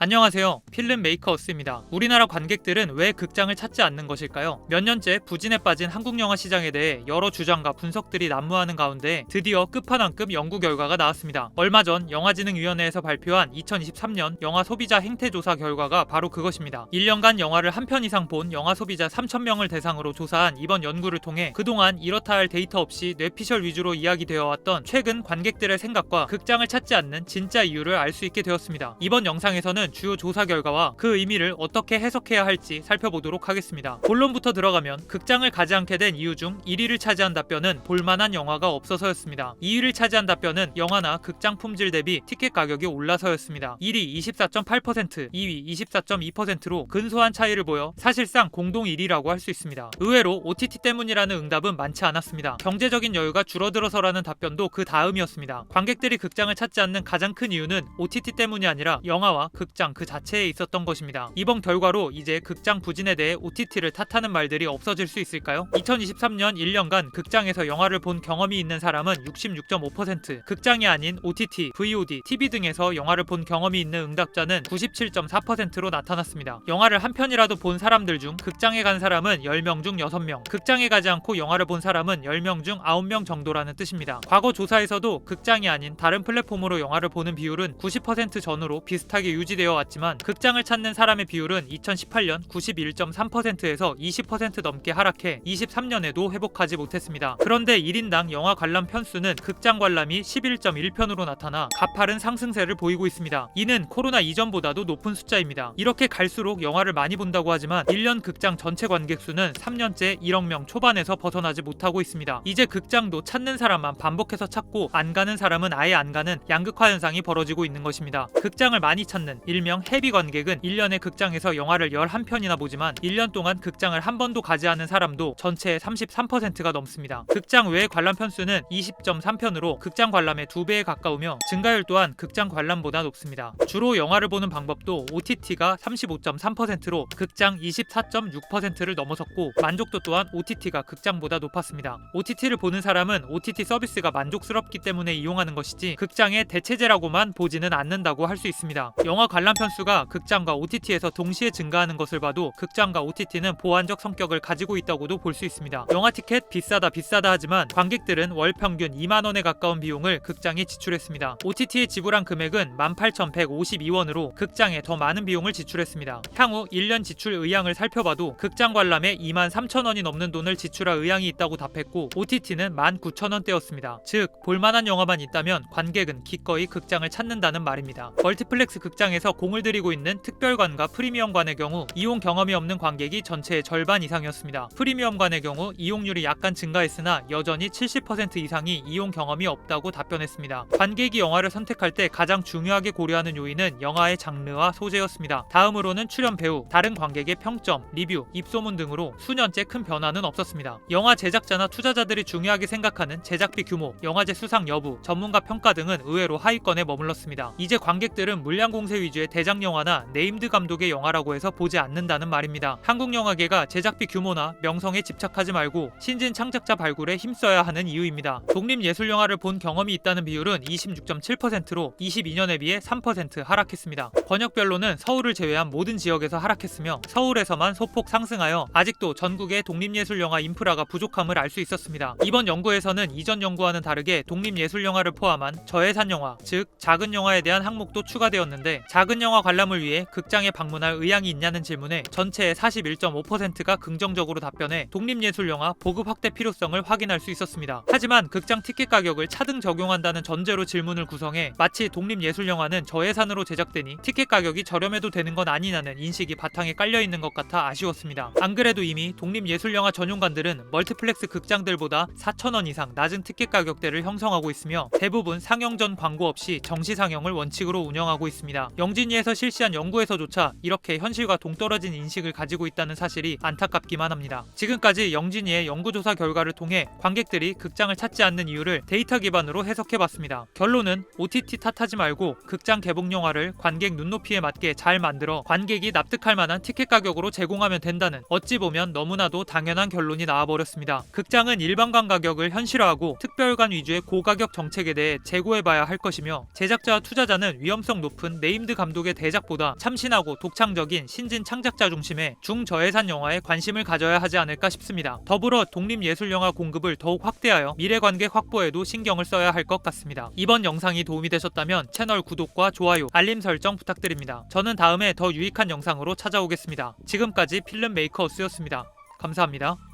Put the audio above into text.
안녕하세요. 필름 메이커어스입니다. 우리나라 관객들은 왜 극장을 찾지 않는 것일까요? 몇 년째 부진에 빠진 한국 영화 시장에 대해 여러 주장과 분석들이 난무하는 가운데 드디어 끝판왕급 연구 결과가 나왔습니다. 얼마 전 영화진흥위원회에서 발표한 2023년 영화 소비자 행태 조사 결과가 바로 그것입니다. 1년간 영화를 한 편 이상 본 영화 소비자 3,000명을 대상으로 조사한 이번 연구를 통해 그동안 이렇다 할 데이터 없이 뇌피셜 위주로 이야기되어 왔던 최근 관객들의 생각과 극장을 찾지 않는 진짜 이유를 알 수 있게 되었습니다. 이번 영상에서는 주요 조사 결과와 그 의미를 어떻게 해석해야 할지 살펴보도록 하겠습니다. 본론부터 들어가면 극장을 가지 않게 된 이유 중 1위를 차지한 답변은 볼만한 영화가 없어서였습니다. 2위를 차지한 답변은 영화나 극장 품질 대비 티켓 가격이 올라서였습니다. 1위 24.8%, 2위 24.2%로 근소한 차이를 보여 사실상 공동 1위라고 할 수 있습니다. 의외로 OTT 때문이라는 응답은 많지 않았습니다. 경제적인 여유가 줄어들어서라는 답변도 그 다음이었습니다. 관객들이 극장을 찾지 않는 가장 큰 이유는 OTT 때문이 아니라 영화와 극장 그 자체에 있었던 것입니다. 이번 결과로 이제 극장 부진에 대해 OTT를 탓하는 말들이 없어질 수 있을까요? 2023년 1년간 극장에서 영화를 본 경험이 있는 사람은 66.5%, 극장이 아닌 OTT, VOD, TV 등에서 영화를 본 경험이 있는 응답자는 97.4%로 나타났습니다. 영화를 한 편이라도 본 사람들 중 극장에 간 사람은 10명 중 6명, 극장에 가지 않고 영화를 본 사람은 10명 중 9명 정도라는 뜻입니다. 과거 조사에서도 극장이 아닌 다른 플랫폼으로 영화를 보는 비율은 90% 전후로 비슷하게 유지되어 왔지만 극장을 찾는 사람의 비율은 2018년 91.3%에서 20% 넘게 하락해 23년에도 회복하지 못했습니다. 그런데 1인당 영화 관람 편수는 극장 관람이 11.1편으로 나타나 가파른 상승세를 보이고 있습니다. 이는 코로나 이전보다도 높은 숫자입니다. 이렇게 갈수록 영화를 많이 본다고 하지만 1년 극장 전체 관객 수는 3년째 1억 명 초반에서 벗어나지 못하고 있습니다. 이제 극장도 찾는 사람만 반복해서 찾고 안 가는 사람은 아예 안 가는 양극화 현상이 벌어지고 있는 것입니다. 극장을 많이 찾는 일명 헤비 관객은 1년에 극장에서 영화를 11편이나 보지만 1년 동안 극장을 한 번도 가지 않은 사람도 전체의 33%가 넘습니다. 극장 외 관람 편수는 20.3편으로 극장 관람의 2배에 가까우며 증가율 또한 극장 관람보다 높습니다. 주로 영화를 보는 방법도 OTT가 35.3%로 극장 24.6%를 넘어섰고 만족도 또한 OTT가 극장보다 높았습니다. OTT를 보는 사람은 OTT 서비스가 만족스럽기 때문에 이용하는 것이지 극장의 대체제라고만 보지는 않는다고 할 수 있습니다. 영화 관람 편수가 극장과 OTT에서 동시에 증가하는 것을 봐도 극장과 OTT는 보완적 성격을 가지고 있다고도 볼 수 있습니다. 영화 티켓 비싸다 하지만 관객들은 월 평균 2만 원에 가까운 비용을 극장에 지출했습니다. OTT에 지불한 금액은 18,152원으로 극장에 더 많은 비용을 지출했습니다. 향후 1년 지출 의향을 살펴봐도 극장 관람에 23,000원이 넘는 돈을 지출할 의향이 있다고 답했고 OTT는 19,000원대였습니다. 즉 볼만한 영화만 있다면 관객은 기꺼이 극장을 찾는다는 말입니다. 멀티플렉스 극장에서 공을 들이고 있는 특별관과 프리미엄관의 경우 이용 경험이 없는 관객이 전체의 절반 이상이었습니다. 프리미엄관의 경우 이용률이 약간 증가했으나 여전히 70% 이상이 이용 경험이 없다고 답변했습니다. 관객이 영화를 선택할 때 가장 중요하게 고려하는 요인은 영화의 장르와 소재였습니다. 다음으로는 출연 배우, 다른 관객의 평점, 리뷰, 입소문 등으로 수년째 큰 변화는 없었습니다. 영화 제작자나 투자자들이 중요하게 생각하는 제작비 규모, 영화제 수상 여부, 전문가 평가 등은 의외로 하위권에 머물렀습니다. 이제 관객들은 물량 공세 위주의 대작 영화나 네임드 감독의 영화라고 해서 보지 않는다는 말입니다. 한국 영화계가 제작비 규모나 명성에 집착하지 말고 신진 창작자 발굴에 힘써야 하는 이유입니다. 독립예술영화를 본 경험이 있다는 비율은 26.7%로 22년에 비해 3% 하락했습니다. 번역별로는 서울을 제외한 모든 지역에서 하락했으며 서울에서만 소폭 상승하여 아직도 전국의 독립예술영화 인프라가 부족함을 알 수 있었습니다. 이번 연구에서는 이전 연구와는 다르게 독립예술영화를 포함한 저예산 영화, 즉 작은 영화에 대한 항목도 추가되었는데 작은 영화 관람을 위해 극장에 방문할 의향이 있냐는 질문에 전체의 41.5%가 긍정적으로 답변해 독립예술영화 보급 확대 필요성을 확인할 수 있었습니다. 하지만 극장 티켓 가격을 차등 적용한다는 전제로 질문을 구성해 마치 독립예술영화는 저예산으로 제작되니 티켓 가격이 저렴해도 되는 건 아니냐는 인식이 바탕에 깔려있는 것 같아 아쉬웠습니다. 안 그래도 이미 독립예술영화 전용관들은 멀티플렉스 극장들보다 4,000원 이상 낮은 티켓 가격대를 형성하고 있으며 대부분 상영 전 광고 없이 정시 상영을 원칙으로 운영하고 있습니다. 영진이에서 실시한 연구에서조차 이렇게 현실과 동떨어진 인식을 가지고 있다는 사실이 안타깝기만 합니다. 지금까지 영진이의 연구조사 결과를 통해 관객들이 극장을 찾지 않는 이유를 데이터 기반으로 해석해봤습니다. 결론은 OTT 탓하지 말고 극장 개봉 영화를 관객 눈높이에 맞게 잘 만들어 관객이 납득할 만한 티켓 가격으로 제공하면 된다는 어찌 보면 너무나도 당연한 결론이 나와버렸습니다. 극장은 일반관 가격을 현실화하고 특별관 위주의 고가격 정책에 대해 재고해봐야 할 것이며 제작자와 투자자는 위험성 높은 네임드 감독 감독의 대작보다 참신하고 독창적인 신진 창작자 중심의 중저예산 영화에 관심을 가져야 하지 않을까 싶습니다. 더불어 독립예술영화 공급을 더욱 확대하여 미래 관객 확보에도 신경을 써야 할 것 같습니다. 이번 영상이 도움이 되셨다면 채널 구독과 좋아요, 알림 설정 부탁드립니다. 저는 다음에 더 유익한 영상으로 찾아오겠습니다. 지금까지 필름 메이커스였습니다. 감사합니다.